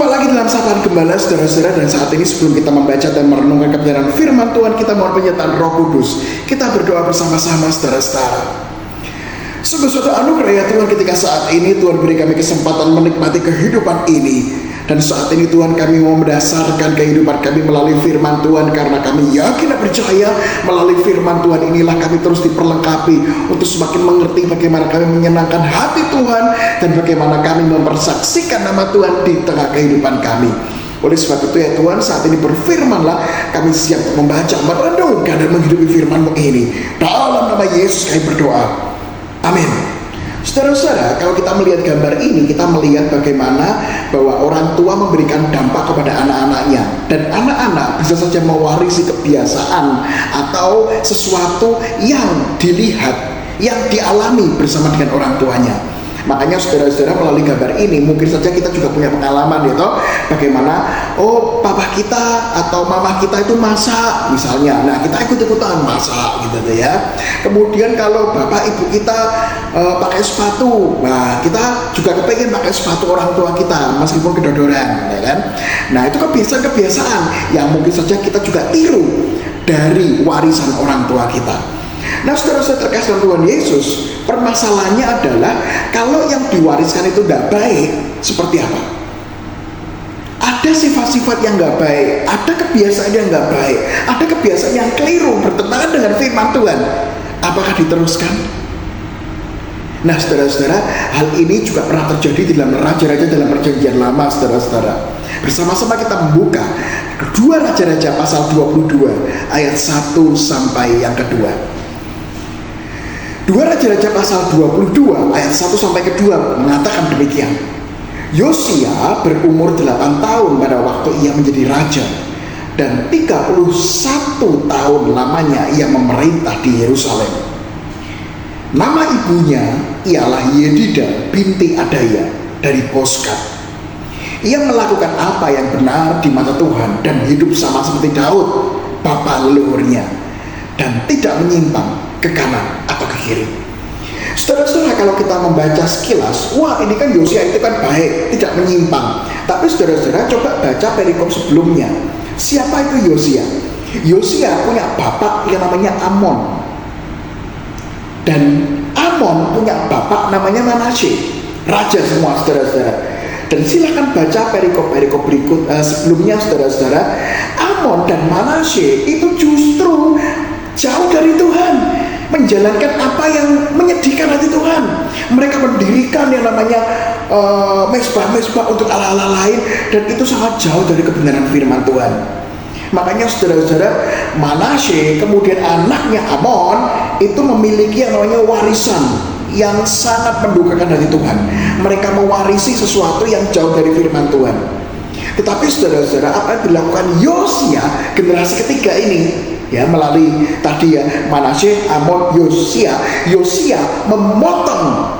Jumpa lagi dalam Sapaan Gembala, saudara-saudara. Dan saat ini sebelum kita membaca dan merenungkan kebenaran firman Tuhan, kita mohon penyertaan Roh Kudus. Kita berdoa bersama-sama, saudara-saudara. Sungguh suatu anugerah ya Tuhan, ketika saat ini Tuhan beri kami kesempatan menikmati kehidupan ini. Dan saat ini Tuhan, kami mau mendasarkan kehidupan kami melalui firman Tuhan, karena kami yakin dan percaya melalui firman Tuhan inilah kami terus diperlengkapi untuk semakin mengerti bagaimana kami menyenangkan hati Tuhan, dan bagaimana kami mempersaksikan nama Tuhan di tengah kehidupan kami. Oleh sebab itu ya Tuhan, saat ini berfirmanlah, kami siap membaca, merenungkan dan menghidupi firman-Mu ini. Dalam nama Yesus kami berdoa, amin. Saudara-saudara, kalau kita melihat gambar ini, kita melihat bagaimana bahwa orang tua memberikan dampak kepada anak-anaknya. Dan anak-anak bisa saja mewarisi kebiasaan atau sesuatu yang dilihat, yang dialami bersama dengan orang tuanya. Makanya saudara-saudara, melalui gambar ini mungkin saja kita juga punya pengalaman ya toh, bagaimana papa kita atau mama kita itu masak misalnya, nah kita ikut-ikutan masak gitu tuh ya. Kemudian kalau bapak ibu kita pakai sepatu, nah kita juga kepengen pakai sepatu orang tua kita meskipun kedodoran ya kan. Nah itu kebiasaan-kebiasaan yang mungkin saja kita juga tiru dari warisan orang tua kita. Nah saudara-saudara terkasih Tuhan Yesus, permasalahannya adalah kalau yang diwariskan itu tidak baik, seperti apa? Ada sifat-sifat yang nggak baik, ada kebiasaan yang nggak baik, ada kebiasaan yang keliru bertentangan dengan firman Tuhan. Apakah diteruskan? Nah saudara-saudara, hal ini juga pernah terjadi di dalam raja-raja dalam perjanjian lama, saudara-saudara. Bersama-sama kita membuka 2 Raja-Raja pasal 22 ayat 1 sampai yang kedua. 2 Raja-Raja pasal 22 ayat 1 sampai kedua mengatakan demikian. Yosia berumur 8 tahun pada waktu ia menjadi raja, dan 31 tahun lamanya ia memerintah di Yerusalem. Nama ibunya ialah Yedida binti Adaya dari Boskat. Ia melakukan apa yang benar di mata Tuhan dan hidup sama seperti Daud bapa leluhurnya, dan tidak menyimpang ke kanan atau ke kiri. Saudara-saudara, kalau kita membaca sekilas, wah ini kan Yosia itu kan baik, tidak menyimpang. Tapi saudara-saudara coba baca perikop sebelumnya. Siapa itu Yosia? Yosia punya bapak yang namanya Amon, dan Amon punya bapak namanya Manasye, raja semua, saudara-saudara. Dan silakan baca perikop-perikop berikut sebelumnya, saudara-saudara. Amon dan Manasye itu justru jauh dari Tuhan, menjalankan apa yang menyedihkan hati Tuhan. Mereka mendirikan yang namanya mezbah-mezbah untuk Allah-Allah lain, dan itu sangat jauh dari kebenaran firman Tuhan. Makanya saudara-saudara, Manasye kemudian anaknya Amon itu memiliki yang namanya warisan yang sangat mendukakan hati Tuhan. Mereka mewarisi sesuatu yang jauh dari firman Tuhan. Tetapi saudara-saudara, apa yang dilakukan Yosia generasi ketiga ini, ya, melalui tadi ya, Manasye, Amon, Yosia memotong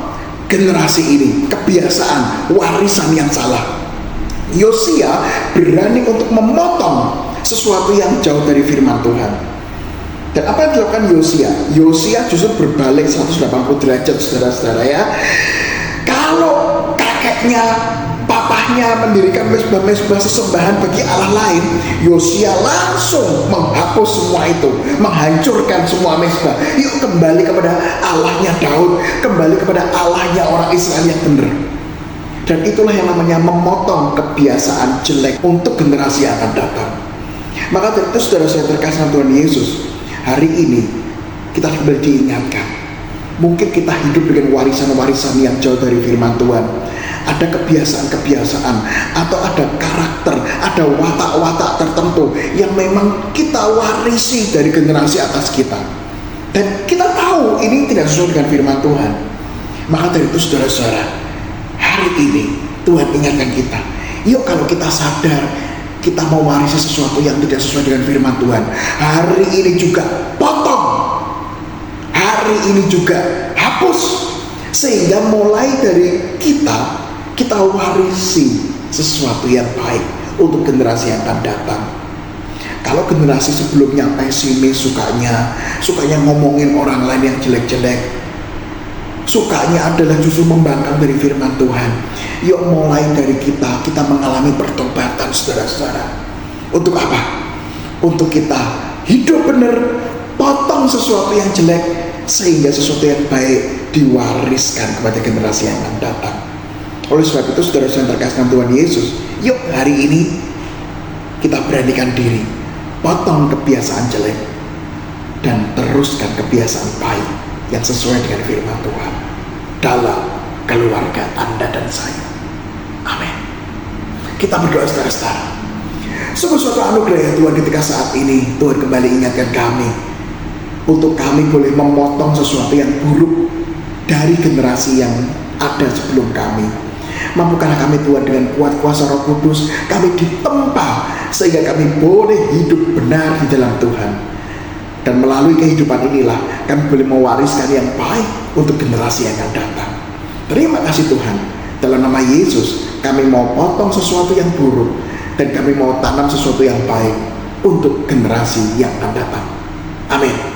generasi ini, kebiasaan warisan yang salah. Yosia berani untuk memotong sesuatu yang jauh dari firman Tuhan. Dan apa yang dilakukan Yosia? Yosia justru berbalik 180 derajat, saudara-saudara ya. Kalau kakeknya, papahnya mendirikan mezbah-mezbah sesembahan bagi Allah lain, Yosia langsung menghapus semua itu, menghancurkan semua mezbah. Yuk kembali kepada Allahnya Daud, kembali kepada Allahnya orang Israel yang benar. Dan itulah yang namanya memotong kebiasaan jelek untuk generasi yang akan datang. Maka dari itu saudara-saudara terkasih Tuhan Yesus, hari ini kita kembali diingatkan, mungkin kita hidup dengan warisan-warisan yang jauh dari firman Tuhan. Ada kebiasaan-kebiasaan atau ada karakter, ada watak-watak tertentu yang memang kita warisi dari generasi atas kita, dan kita tahu ini tidak sesuai dengan firman Tuhan. Maka dari itu saudara-saudara, hari ini Tuhan ingatkan kita, yuk kalau kita sadar kita mau warisi sesuatu yang tidak sesuai dengan firman Tuhan, hari ini juga potong, hari ini juga hapus, sehingga mulai dari kita warisi sesuatu yang baik untuk generasi yang akan datang. Kalau generasi sebelumnya pesimis, sukanya ngomongin orang lain yang jelek-jelek, sukanya adalah justru membangkang dari firman Tuhan. Yuk mulai dari kita mengalami pertobatan, saudara-saudara. Untuk apa? Untuk kita hidup benar, potong sesuatu yang jelek, sehingga sesuatu yang baik diwariskan kepada generasi yang akan datang. Oleh sebab itu, saudara-saudara yang terkasih dalam Tuhan Yesus, yuk hari ini kita beranikan diri, potong kebiasaan jelek dan teruskan kebiasaan baik yang sesuai dengan firman Tuhan dalam keluarga Anda dan saya. Amin. Kita berdoa, saudara-saudara. Sungguh suatu anugerah ya Tuhan, ketika saat ini Tuhan kembali ingatkan kami untuk kami boleh memotong sesuatu yang buruk dari generasi yang ada sebelum kami. Mampukanlah kami Tuhan dengan kuat kuasa Roh Kudus, kami ditempa sehingga kami boleh hidup benar di dalam Tuhan. Dan melalui kehidupan inilah kami boleh mewariskan yang baik untuk generasi yang akan datang. Terima kasih Tuhan. Dalam nama Yesus kami mau potong sesuatu yang buruk dan kami mau tanam sesuatu yang baik untuk generasi yang akan datang. Amin.